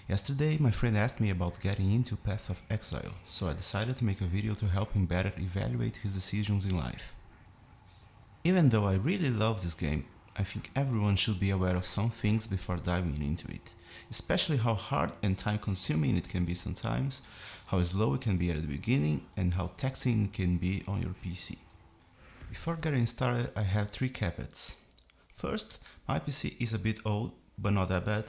Yesterday, my friend asked me about getting into Path of Exile, so I decided to make a video to help him better evaluate his decisions in life. Even though I really love this game, I think everyone should be aware of some things before diving into it, especially how hard and time consuming it can be sometimes, how slow it can be at the beginning, and how taxing it can be on your PC. Before getting started, I have 3 caveats. First, my PC is a bit old, but not that bad.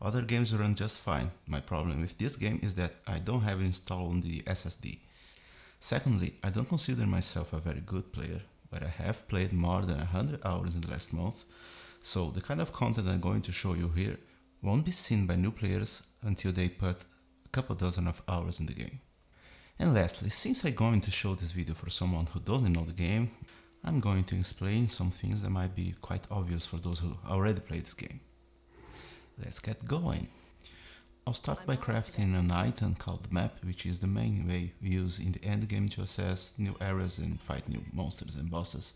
Other games run just fine. My problem with this game is that I don't have it installed on the SSD. Secondly, I don't consider myself a very good player, but I have played more than 100 hours in the last month, so the kind of content I'm going to show you here won't be seen by new players until they put a couple dozen of hours in the game. And lastly, since I'm going to show this video for someone who doesn't know the game, I'm going to explain some things that might be quite obvious for those who already played this game. Let's get going. I'll start by crafting an item called map, which is the main way we use in the endgame to access new areas and fight new monsters and bosses.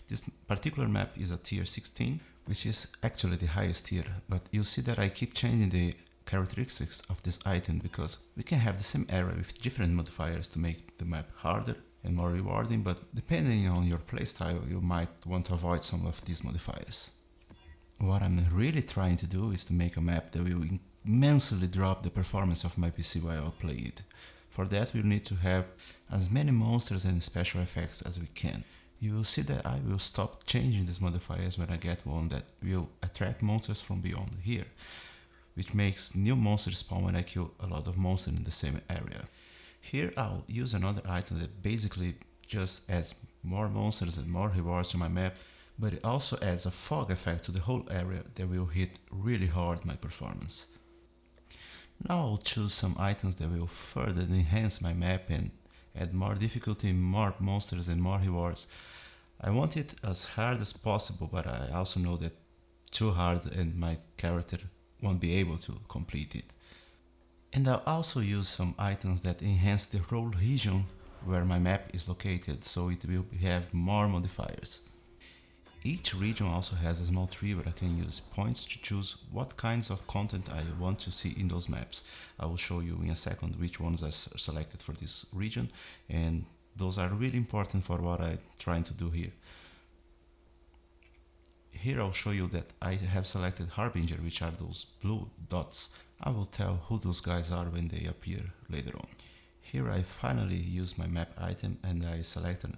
This particular map is a tier 16, which is actually the highest tier, but you'll see that I keep changing the characteristics of this item because we can have the same area with different modifiers to make the map harder and more rewarding, but depending on your playstyle you might want to avoid some of these modifiers. What I'm really trying to do is to make a map that will immensely drop the performance of my PC while I play it. For that we'll need to have as many monsters and special effects as we can. You will see that I will stop changing these modifiers when I get one that will attract monsters from beyond here, which makes new monsters spawn when I kill a lot of monsters in the same area. Here I'll use another item that basically just adds more monsters and more rewards to my map, but it also adds a fog effect to the whole area that will hit really hard my performance. Now I'll choose some items that will further enhance my map and add more difficulty, more monsters and more rewards. I want it as hard as possible, but I also know that too hard and my character won't be able to complete it. And I'll also use some items that enhance the whole region where my map is located, so it will have more modifiers. Each region also has a small tree where I can use points to choose what kinds of content I want to see in those maps. I will show you in a second which ones are selected for this region, and those are really important for what I'm trying to do here. Here I'll show you that I have selected Harbinger, which are those blue dots. I will tell who those guys are when they appear later on. Here I finally use my map item and I selected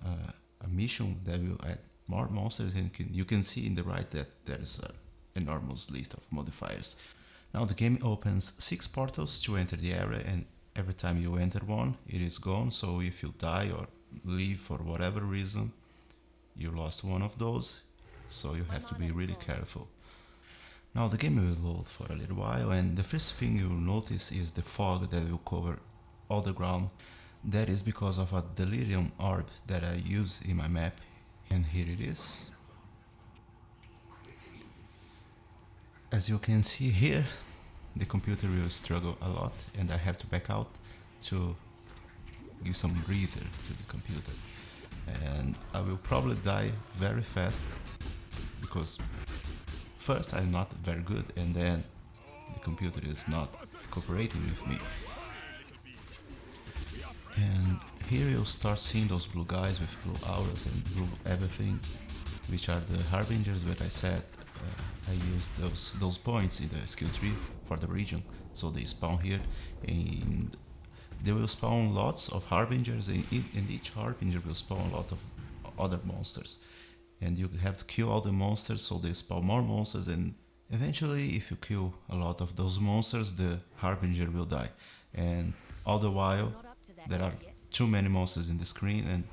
a mission that will add more monsters, and you can see in the right that there's an enormous list of modifiers. Now the game opens 6 portals to enter the area, and every time you enter one it is gone, so if you die or leave for whatever reason you lost one of those, so you have to be really careful. Now the game will load for a little while, and the first thing you will notice is the fog that will cover all the ground. That is because of a delirium orb that I use in my map. And here it is. As you can see here, the computer will struggle a lot and I have to back out to give some breather to the computer. And I will probably die very fast because first I'm not very good and then the computer is not cooperating with me. And here you'll start seeing those blue guys with blue auras and blue everything, which are the Harbingers, but I said I used those points in the skill tree for the region, so they spawn here, and they will spawn lots of Harbingers, and each Harbinger will spawn a lot of other monsters. And you have to kill all the monsters, so they spawn more monsters, and eventually if you kill a lot of those monsters, the Harbinger will die. And all the while, there are too many monsters in the screen, and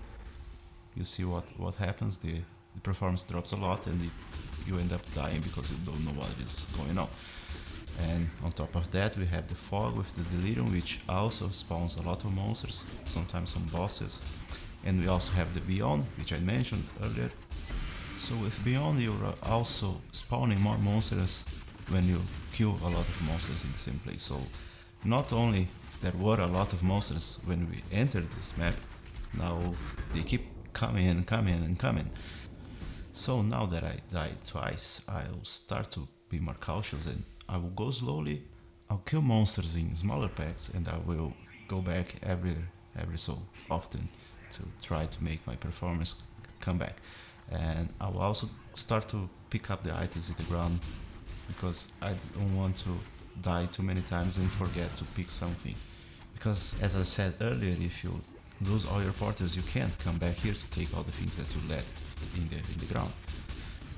you see what happens. The performance drops a lot and you end up dying because you don't know what is going on. And on top of that we have the fog with the delirium, which also spawns a lot of monsters, sometimes some bosses. And we also have the beyond, which I mentioned earlier. So with beyond you're also spawning more monsters when you kill a lot of monsters in the same place. So not only there were a lot of monsters when we entered this map, now they keep coming and coming and coming. So now that I died twice, I'll start to be more cautious and I will go slowly I'll kill monsters in smaller packs, and I will go back every so often to try to make my performance come back. And I will also start to pick up the items in the ground because I don't want to die too many times and forget to pick something. Because as I said earlier, if you lose all your portals, you can't come back here to take all the things that you left in the ground.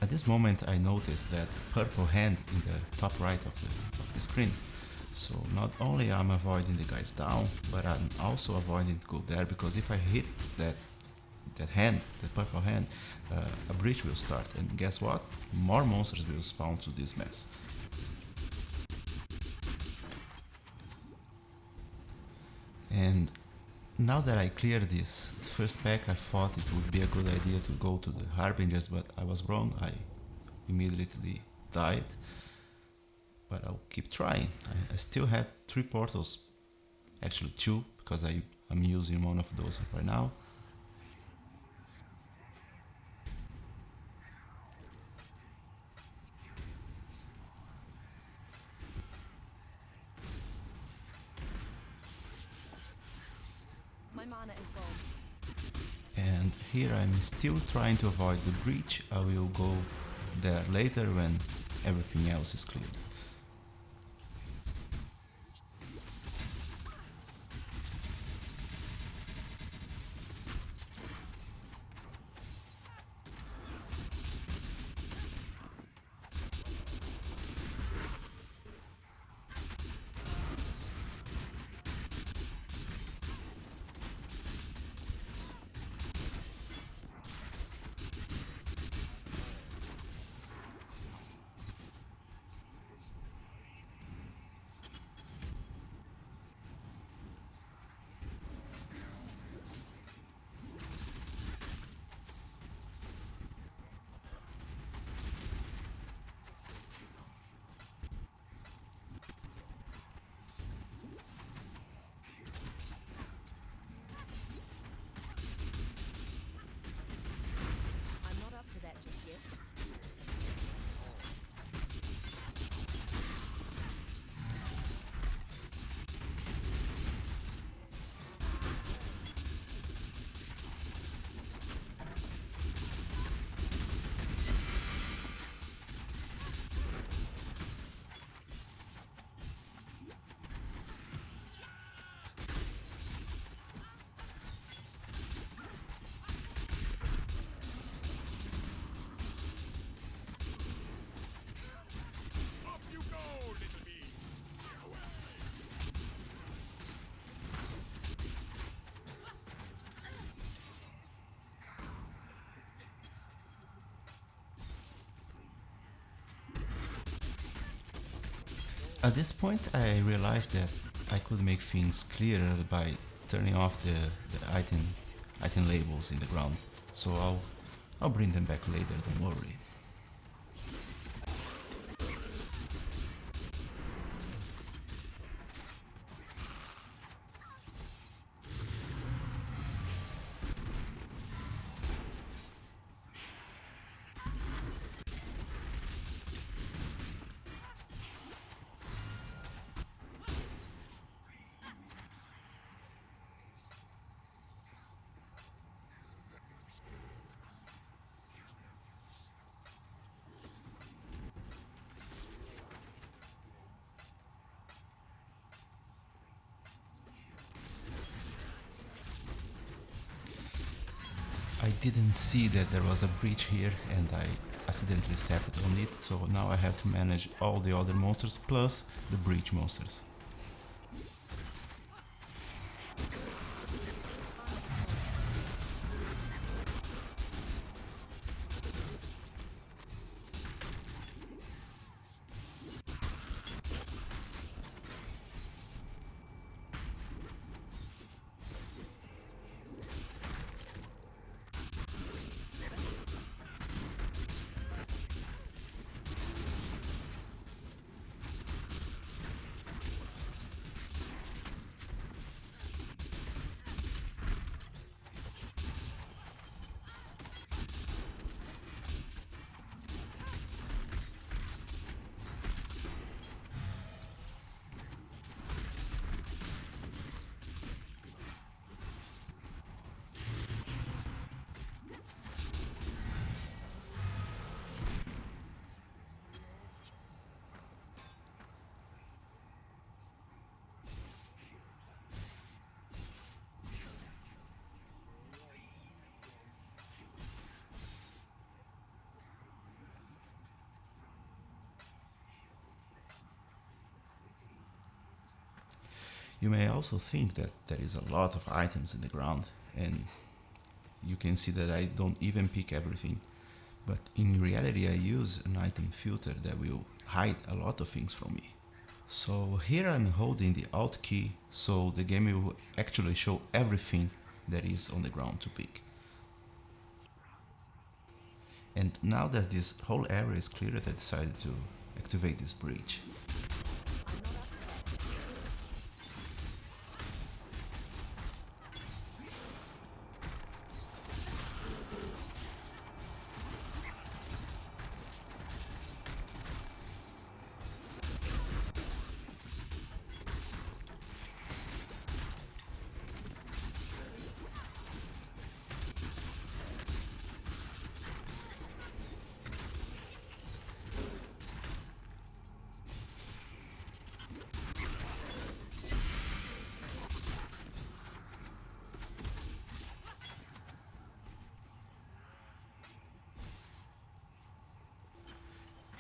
At this moment I noticed that purple hand in the top right of the screen. So not only I'm avoiding the guys down, but I'm also avoiding to go there, because if I hit that hand, that purple hand, a breach will start, and guess what? More monsters will spawn to this mess. And now that I cleared this first pack, I thought it would be a good idea to go to the Harbingers, but I was wrong. I immediately died. But I'll keep trying. I still have 3 portals, actually 2, because I'm using one of those right now. My mana is gone. And here I'm still trying to avoid the breach. I will go there later when everything else is cleared. I'm not up to that just yet. At this point I realized that I could make things clearer by turning off the item labels in the ground. So I'll bring them back later, don't worry. I didn't see that there was a breach here and I accidentally stepped on it, so now I have to manage all the other monsters plus the breach monsters. You may also think that there is a lot of items in the ground, and you can see that I don't even pick everything. But in reality I use an item filter that will hide a lot of things from me. So here I'm holding the Alt key, so the game will actually show everything that is on the ground to pick. And now that this whole area is cleared, I decided to activate this bridge.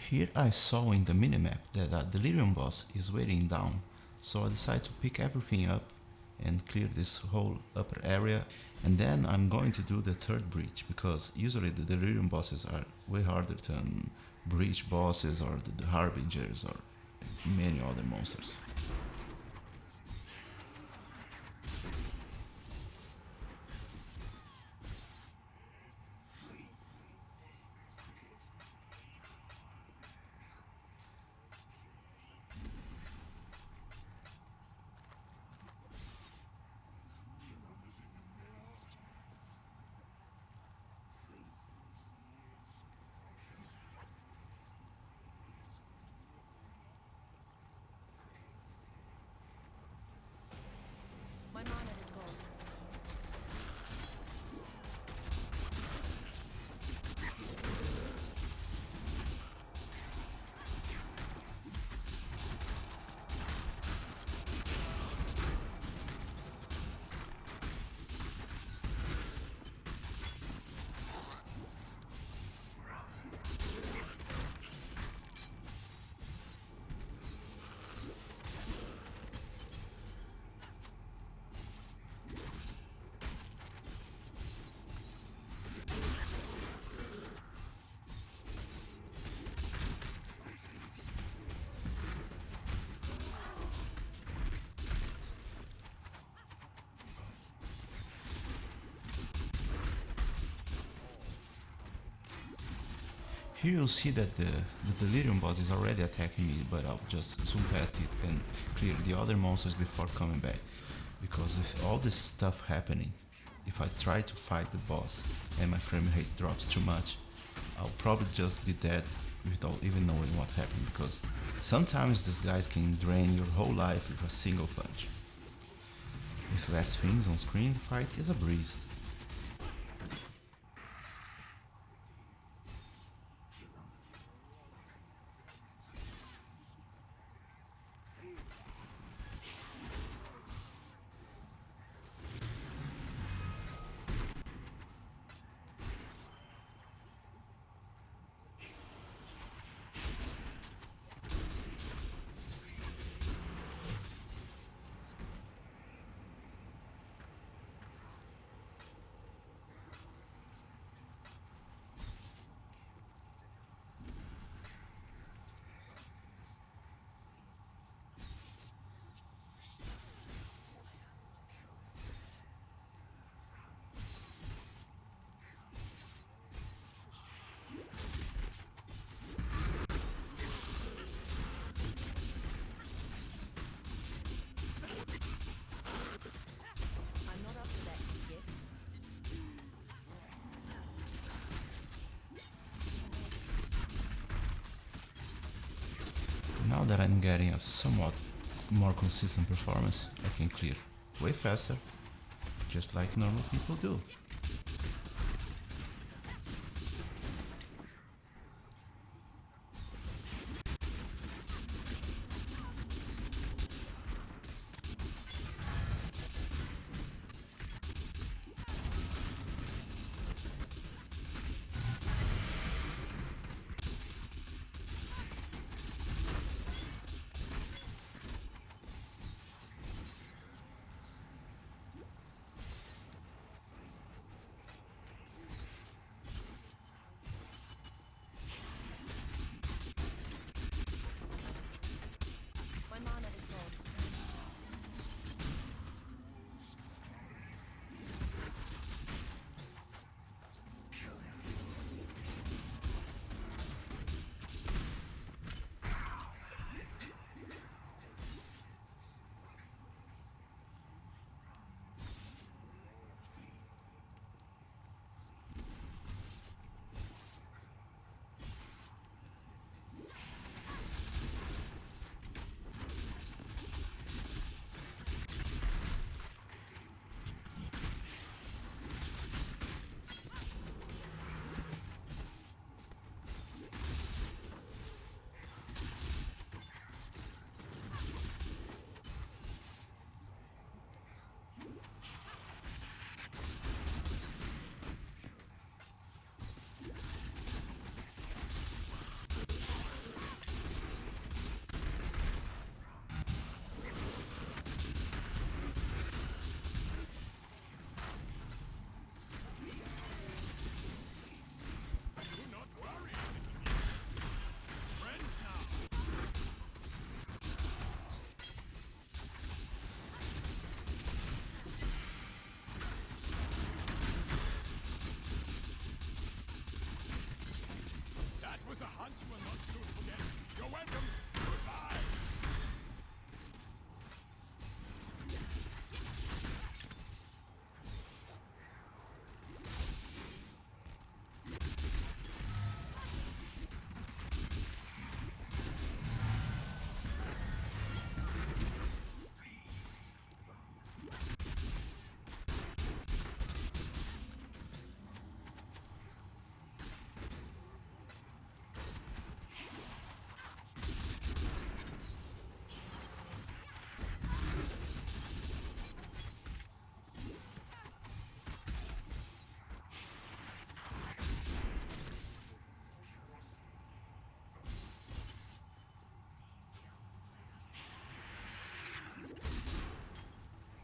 Here I saw in the minimap that a Delirium boss is waiting down, so I decided to pick everything up and clear this whole upper area, and then I'm going to do the third breach, because usually the Delirium bosses are way harder than breach bosses or the Harbingers or many other monsters. My mana is gone. Here you'll see that the Delirium boss is already attacking me, but I'll just zoom past it and clear the other monsters before coming back. Because with all this stuff happening, if I try to fight the boss and my frame rate drops too much, I'll probably just be dead without even knowing what happened, because sometimes these guys can drain your whole life with a single punch. With less things on screen, the fight is a breeze. I'm not up to that just yet. Now that I'm getting a somewhat more consistent performance, I can clear way faster, just like normal people do.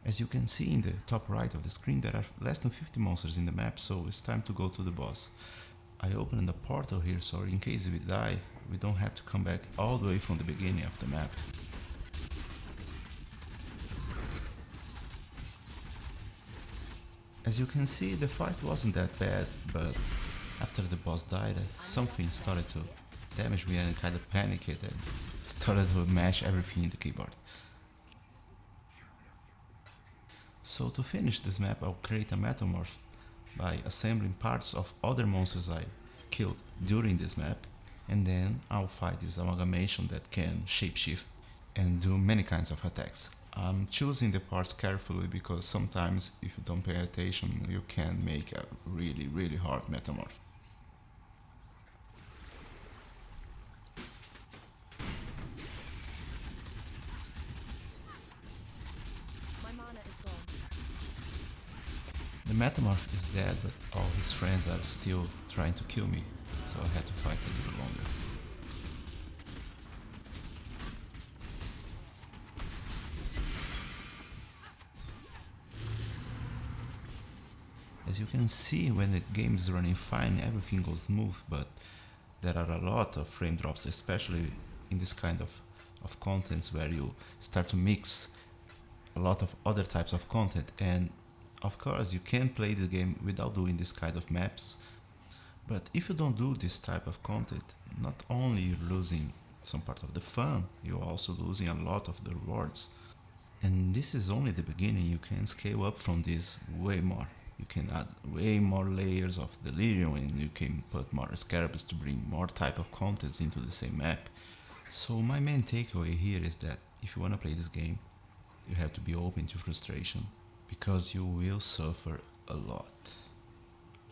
As you can see in the top right of the screen, there are less than 50 monsters in the map, so it's time to go to the boss. I opened the portal here so in case we die, we don't have to come back all the way from the beginning of the map. As you can see, the fight wasn't that bad, but after the boss died, something started to damage me and I kinda panicked and started to mash everything in the keyboard. So to finish this map, I'll create a metamorph by assembling parts of other monsters I killed during this map, and then I'll fight this amalgamation that can shapeshift and do many kinds of attacks. I'm choosing the parts carefully because sometimes if you don't pay attention you can make a really hard metamorph. My mana is gone. The metamorph is dead, but all his friends are still trying to kill me, so I had to fight a little longer. As you can see, when the game is running fine, everything goes smooth, but there are a lot of frame drops, especially in this kind of contents where you start to mix a lot of other types of content, and of course you can play the game without doing this kind of maps, but if you don't do this type of content, not only you're losing some part of the fun, you're also losing a lot of the rewards. And this is only the beginning. You can scale up from this way more. You can add way more layers of delirium and you can put more scarabs to bring more type of contents into the same map. So my main takeaway here is that if you want to play this game, you have to be open to frustration because you will suffer a lot.